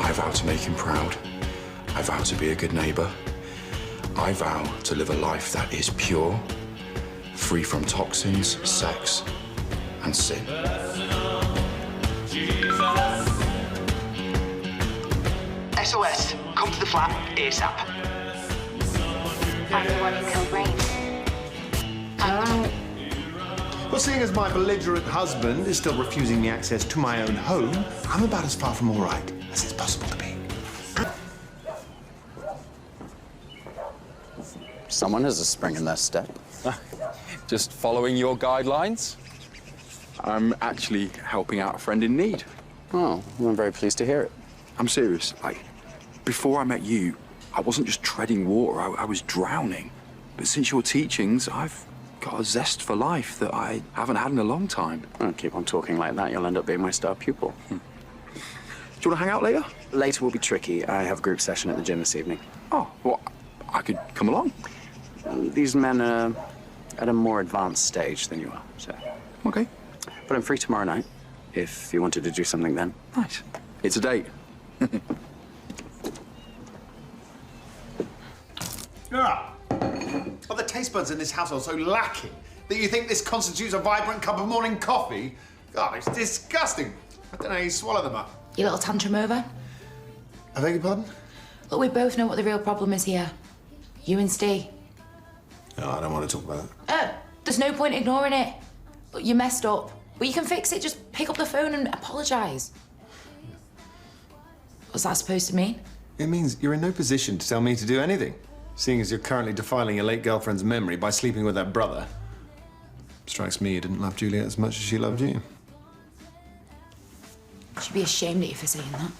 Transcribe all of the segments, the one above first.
I vow to make him proud. I vow to be a good neighbour. I vow to live a life that is pure, free from toxins, sex, and sin. SOS, come to the flat ASAP. I'm the one who killed Rain. Well, seeing as my belligerent husband is still refusing me access to my own home, I'm about as far from all right as it's possible to be. Someone has a spring in their step. Just following your guidelines. I'm actually helping out a friend in need. Oh, well, I'm very pleased to hear it. I'm serious. Like, before I met you, I wasn't just treading water, I was drowning. But since your teachings, I've got a zest for life that I haven't had in a long time. Don't keep on talking like that. You'll end up being my star pupil. Do you want to hang out later? Later will be tricky. I have a group session at the gym this evening. Oh, well, I could come along. These men are at a more advanced stage than you are, so... Okay. But I'm free tomorrow night, if you wanted to do something then. Nice. It's a date. Ah. Are the taste buds in this household so lacking that you think this constitutes a vibrant cup of morning coffee? God, it's disgusting. I don't know how you swallow them up. Your little tantrum over? I beg your pardon? Look, we both know what the real problem is here. You and Steve. No, I don't want to talk about it. There's no point ignoring it. Look, you messed up. But you can fix it. Just pick up the phone and apologise. What's that supposed to mean? It means you're in no position to tell me to do anything, seeing as you're currently defiling your late girlfriend's memory by sleeping with her brother. Strikes me you didn't love Juliet as much as she loved you. You should be ashamed of you for saying that.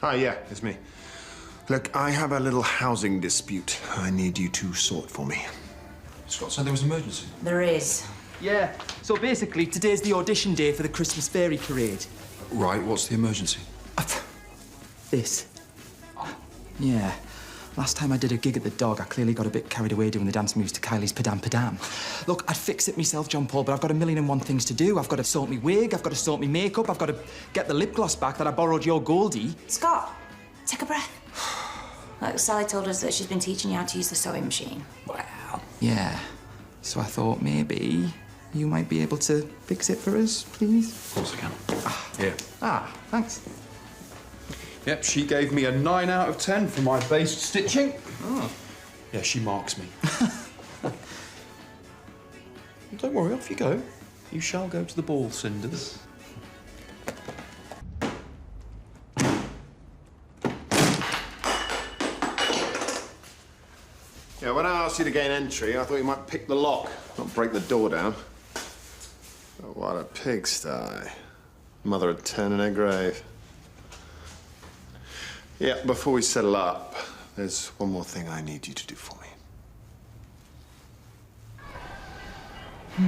Hi, yeah, it's me. Look, I have a little housing dispute I need you to sort for me. Scott said there was an emergency. There is. Yeah, so basically, today's the audition day for the Christmas fairy parade. Right, what's the emergency? This. Yeah. Last time I did a gig at the Dog, I clearly got a bit carried away doing the dance moves to Kylie's Padam Padam. Look, I'd fix it myself, John Paul, but I've got a million and one things to do. I've got to sort me wig, I've got to sort me makeup, I've got to get the lip gloss back that I borrowed your Goldie. Scott, take a breath. Look, Sally told us that she's been teaching you how to use the sewing machine. Well, yeah. So I thought maybe you might be able to fix it for us, please? Of course I can. Here. Ah, thanks. Yep, she gave me a 9 out of 10 for my base stitching. Oh. Yeah, she marks me. Don't worry, off you go. You shall go to the ball, Cinders. Yeah, when I asked you to gain entry, I thought you might pick the lock, not break the door down. But what a pigsty. Mother had turned in her grave. Yeah, before we settle up, there's one more thing I need you to do for me.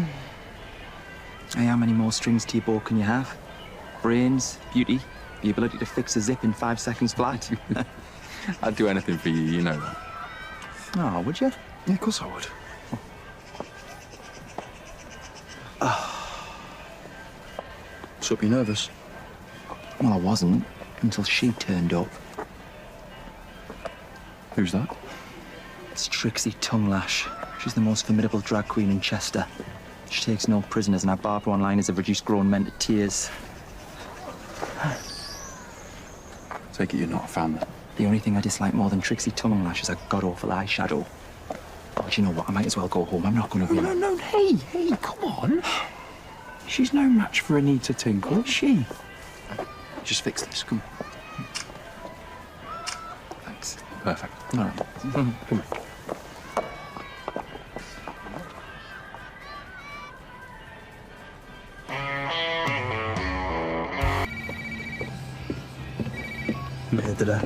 Hey, how many more strings to your bow can you have? Brains, beauty, the ability to fix a zip in 5 seconds flat. I'd do anything for you, you know that. Oh, would you? Yeah, of course I would. So be nervous. Well, I wasn't until she turned up. Who's that? It's Trixie Tonguelash. She's the most formidable drag queen in Chester. She takes no prisoners, and her barber one-liners have reduced grown men to tears. Take it you're not a fan then. The only thing I dislike more than Trixie Tonguelash is her god-awful eyeshadow. But you know what? I might as well go home. I'm not going to be... No, hey, come on. She's no match for Anita Tinkle, is she? Just fix this, come on. Thanks. Perfect. All right. Come on. Murderer.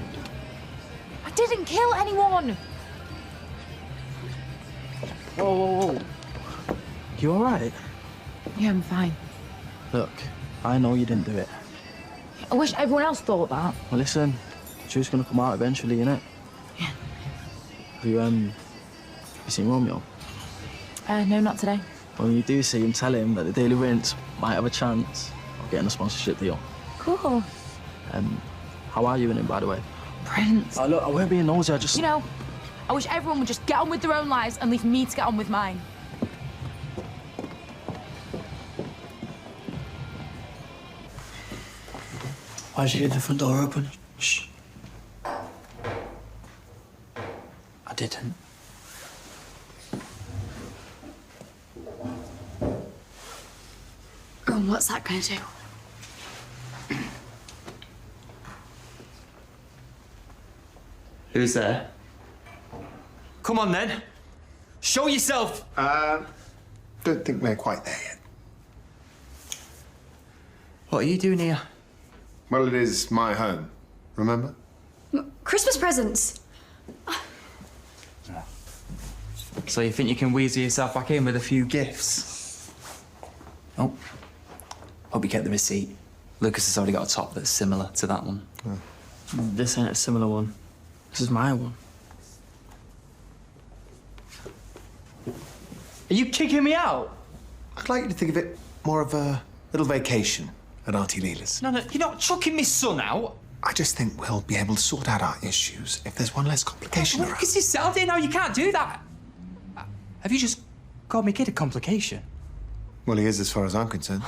I didn't kill anyone. Whoa. You all right? Yeah, I'm fine. Look, I know you didn't do it. I wish everyone else thought that. Well, listen, the truth's gonna come out eventually, innit? Yeah. You seen Romeo? No, not today. When you do see him, tell him that the Daily Rinse might have a chance of getting a sponsorship deal. Cool. How are you and him, by the way? Prince. Oh, look, I won't be nosy, I just... You know, I wish everyone would just get on with their own lives and leave me to get on with mine. Why did you leave the front door open? Shh. I didn't. Oh, what's that gonna do? Who's there? Come on, then. Show yourself! Don't think we're quite there yet. What are you doing here? Well, it is my home, remember? Christmas presents! So you think you can weasel yourself back in with a few gifts? Oh. Hope you kept the receipt. Lucas has already got a top that's similar to that one. This ain't a similar one. This is my one. Are you kicking me out? I'd like you to think of it more of a little vacation at Auntie Leela's. No, you're not chucking my son out. I just think we'll be able to sort out our issues if there's one less complication around. Lucas is settled here now, you can't do that. Have you just called me kid a complication? Well, he is as far as I'm concerned.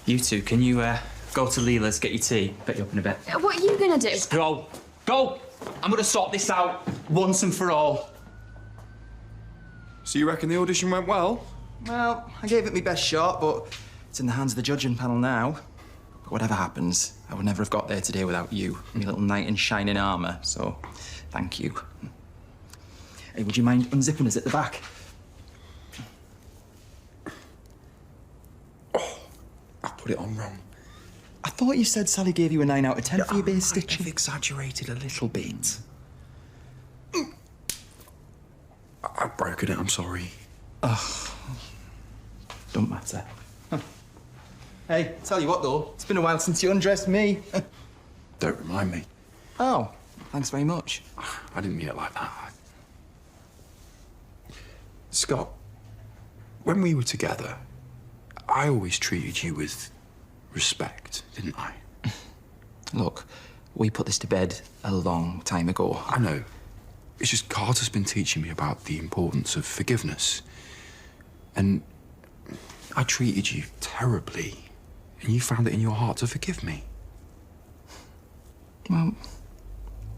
You two, can you go to Leela's, get your tea, pick you up in a bit? What are you gonna do? Go! Go! I'm gonna sort this out once and for all. So you reckon the audition went well? Well, I gave it my best shot, but it's in the hands of the judging panel now. But whatever happens, I would never have got there today without you, my little knight in shining armour, so thank you. Hey, would you mind unzipping us at the back? I put it on wrong. I thought you said Sally gave you a 9 out of 10 for your base stitching. I've exaggerated a little bit. I've broken it, I'm sorry. Don't matter. Hey, tell you what though, it's been a while since you undressed me. Don't remind me. Oh, thanks very much. I didn't mean it like that. Scott, when we were together, I always treated you with respect, didn't I? Look, we put this to bed a long time ago. I know. It's just Carter's been teaching me about the importance of forgiveness. And I treated you terribly, and you found it in your heart to forgive me. Well,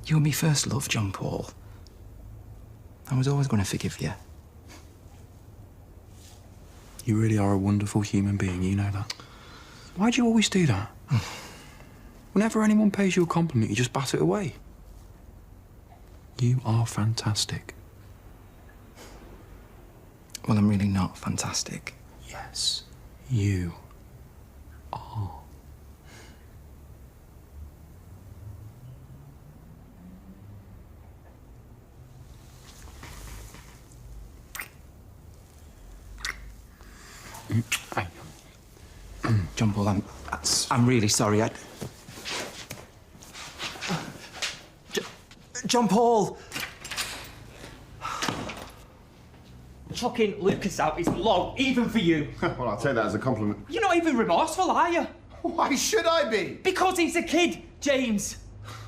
you were my first love, John Paul. I was always going to forgive you. You really are a wonderful human being, you know that. Why do you always do that? Whenever anyone pays you a compliment, you just bat it away. You are fantastic. Well, I'm really not fantastic. Yes, you are. John Paul, I'm really sorry. John Paul! Chucking Lucas out is low, even for you. Well, I'll take that as a compliment. You're not even remorseful, are you? Why should I be? Because he's a kid, James.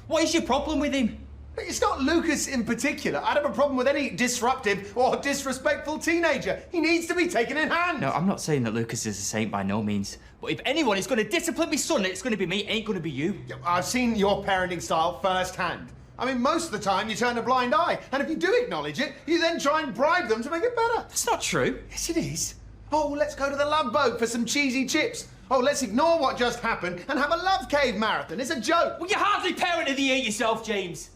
What is your problem with him? It's not Lucas in particular. I'd have a problem with any disruptive or disrespectful teenager. He needs to be taken in hand. No, I'm not saying that Lucas is a saint by no means. But if anyone is going to discipline my son, it's going to be me, it ain't going to be you. I've seen your parenting style firsthand. I mean, most of the time you turn a blind eye, and if you do acknowledge it, you then try and bribe them to make it better. That's not true. Yes, it is. Oh, let's go to the Love Boat for some cheesy chips. Oh, let's ignore what just happened and have a Love Cave marathon. It's a joke. Well, you're hardly parent of the year yourself, James.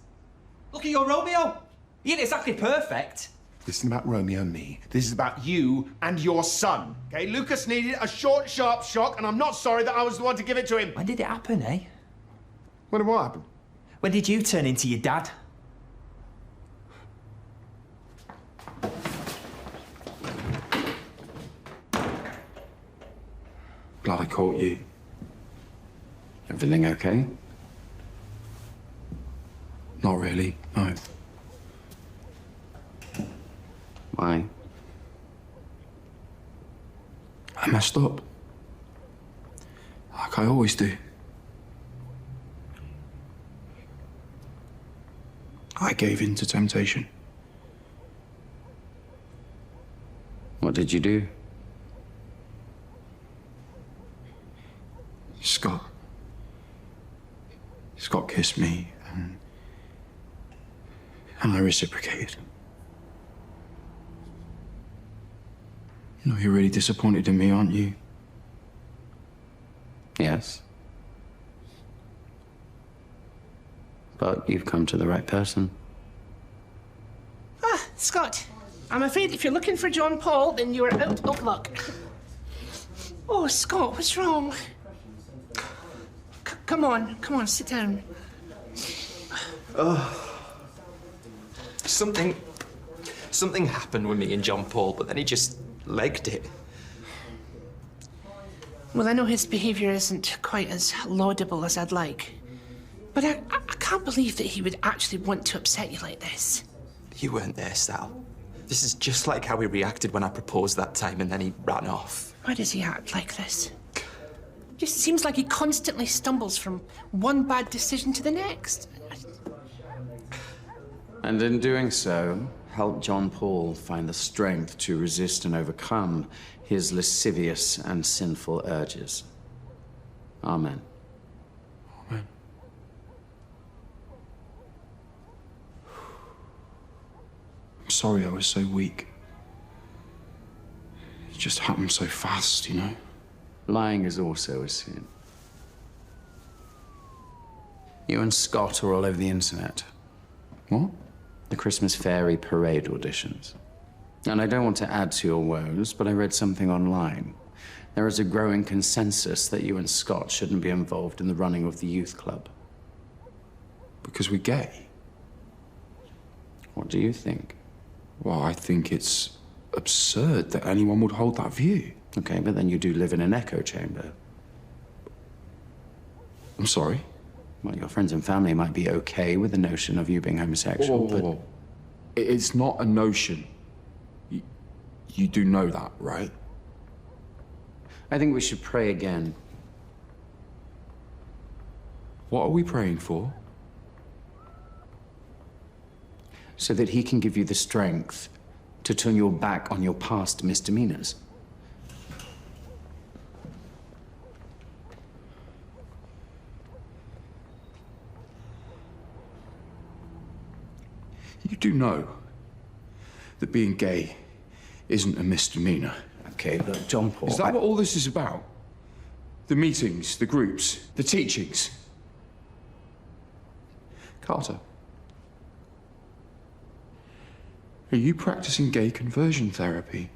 Look at your Romeo. He ain't exactly perfect. This isn't about Romeo and me. This is about you and your son. Okay, Lucas needed a short, sharp shock, and I'm not sorry that I was the one to give it to him. When did it happen, eh? When did what happen? When did you turn into your dad? Glad I caught you. Everything okay? Not really, no. Why? I messed up. Like I always do. I gave in to temptation. What did you do? Scott. Scott kissed me, and I reciprocated. You know, you're really disappointed in me, aren't you? Yes. But you've come to the right person. Ah, Scott, I'm afraid if you're looking for John Paul, then you're out of luck. Oh, Scott, what's wrong? Come on, sit down. Something happened with me and John Paul, but then he just legged it. Well, I know his behaviour isn't quite as laudable as I'd like, but I can't believe that he would actually want to upset you like this. You weren't there, Sal. This is just like how he reacted when I proposed that time and then he ran off. Why does he act like this? Just seems like he constantly stumbles from one bad decision to the next. And in doing so, help John Paul find the strength to resist and overcome his lascivious and sinful urges. Amen. Amen. I'm sorry I was so weak. It just happened so fast, you know? Lying is also a sin. You and Scott are all over the internet. What? The Christmas Fairy parade auditions. And I don't want to add to your woes, but I read something online. There is a growing consensus that you and Scott shouldn't be involved in the running of the youth club. Because we're gay? What do you think? Well, I think it's absurd that anyone would hold that view. Okay, but then you do live in an echo chamber. I'm sorry? Well, your friends and family might be okay with the notion of you being homosexual, Whoa. It's not a notion. You do know that, right? I think we should pray again. What are we praying for? So that he can give you the strength to turn your back on your past misdemeanors. You do know that being gay isn't a misdemeanor. Okay, look, John Paul... Is that what all this is about? The meetings, the groups, the teachings? Carter, are you practicing gay conversion therapy?